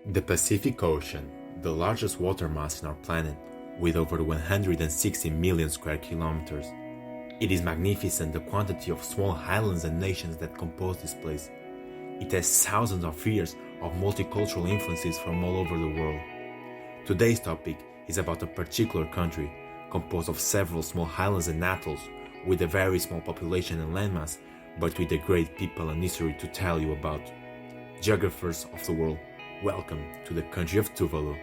The Pacific Ocean, the largest water mass on our planet, with over 160 million square kilometers. It is magnificent, the quantity of small islands and nations that compose this place. It has thousands of years of multicultural influences from all over the world. Today's topic is about a particular country, composed of several small islands and atolls, with a very small population and landmass, but with a great people and history to tell you about. Geographers of the world, welcome to the country of Tuvalu.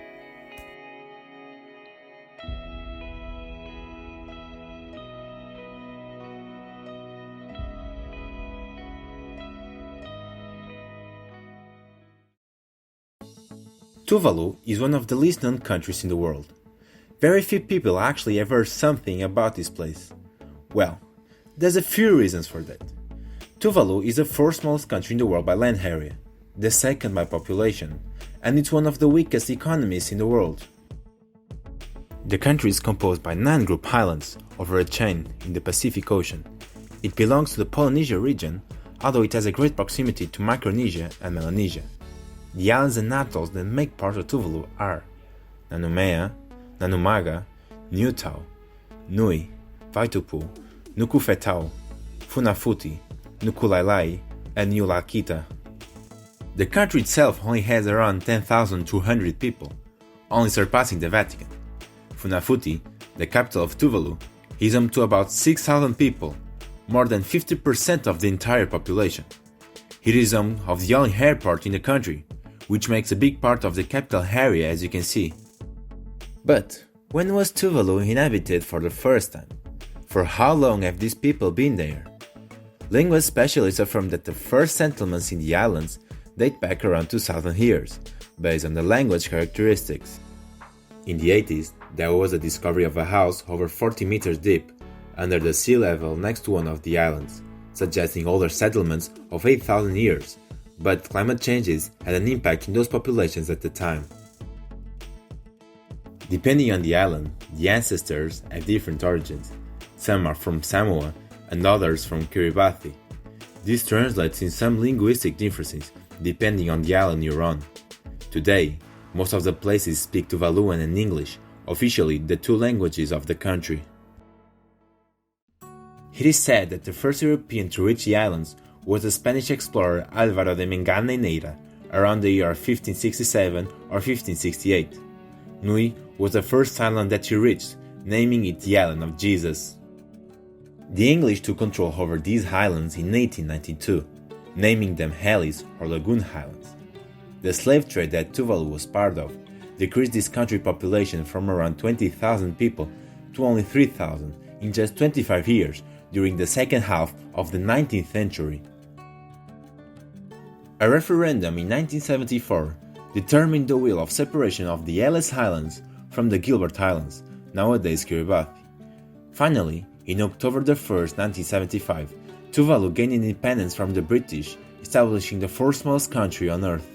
Tuvalu is one of the least known countries in the world. Very few people actually have heard something about this place. Well, there's a few reasons for that. Tuvalu is the fourth smallest country in the world by land area, the second by population, and it's one of the weakest economies in the world. The country is composed by 9 group islands over a chain in the Pacific Ocean. It belongs to the Polynesia region, although it has a great proximity to Micronesia and Melanesia. The islands and atolls that make part of Tuvalu are Nanumea, Nanumaga, Niutau, Nui, Vaitupu, Nukufetau, Funafuti, Nukulailai, and Niulakita. The country itself only has around 10,200 people, only surpassing the Vatican. Funafuti, the capital of Tuvalu, is home to about 6,000 people, more than 50% of the entire population. It is home of the only airport in the country, which makes a big part of the capital area, as you can see. But when was Tuvalu inhabited for the first time? For how long have these people been there? Linguist specialists affirm that the first settlements in the islands date back around 2,000 years, based on the language characteristics. In the 80s, there was a discovery of a house over 40 meters deep, under the sea level next to one of the islands, suggesting older settlements of 8,000 years, but climate changes had an impact in those populations at the time. Depending on the island, the ancestors have different origins. Some are from Samoa and others from Kiribati. This translates in some linguistic differences depending on the island you're on. Today, most of the places speak Tuvaluan and English, officially the two languages of the country. It is said that the first European to reach the islands was the Spanish explorer Álvaro de Mengana y Neira, around the year 1567 or 1568. Nui was the first island that he reached, naming it the Island of Jesus. The English took control over these islands in 1892, naming them Hellis or Lagoon Islands. The slave trade that Tuvalu was part of decreased this country population from around 20,000 people to only 3,000 in just 25 years during the second half of the 19th century. A referendum in 1974 determined the will of separation of the Ellis Islands from the Gilbert Islands, nowadays Kiribati. Finally, in October 1, 1975, Tuvalu gained independence from the British, establishing the fourth smallest country on Earth.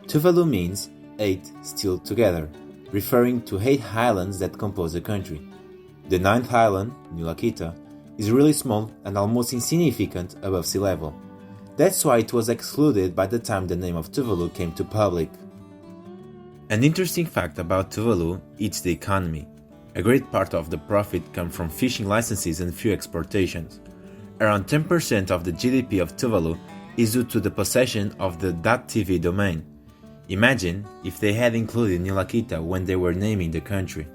Tuvalu means 8 still together, referring to 8 islands that compose the country. The 9th island, Niulakita, is really small and almost insignificant above sea level. That's why it was excluded by the time the name of Tuvalu came to public. An interesting fact about Tuvalu is the economy. A great part of the profit comes from fishing licenses and fuel exportations. Around 10% of the GDP of Tuvalu is due to the possession of the .tv domain. Imagine if they had included Niulakita when they were naming the country.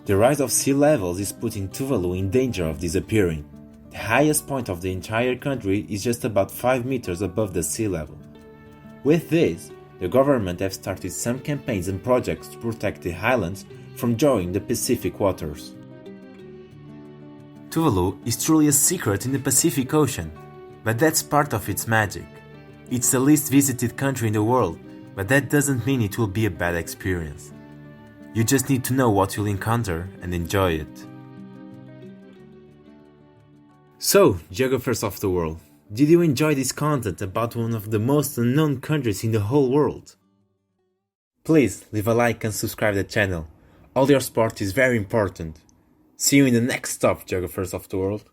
The rise of sea levels is putting Tuvalu in danger of disappearing. The highest point of the entire country is just about 5 meters above the sea level. With this, the government have started some campaigns and projects to protect the islands from joining the Pacific waters. Tuvalu is truly a secret in the Pacific Ocean, but that's part of its magic. It's the least visited country in the world, but that doesn't mean it will be a bad experience. You just need to know what you'll encounter and enjoy it. So, geographers of the world, did you enjoy this content about one of the most unknown countries in the whole world? Please leave a like and subscribe to the channel. All your support is very important. See you in the next stop, geographers of the world.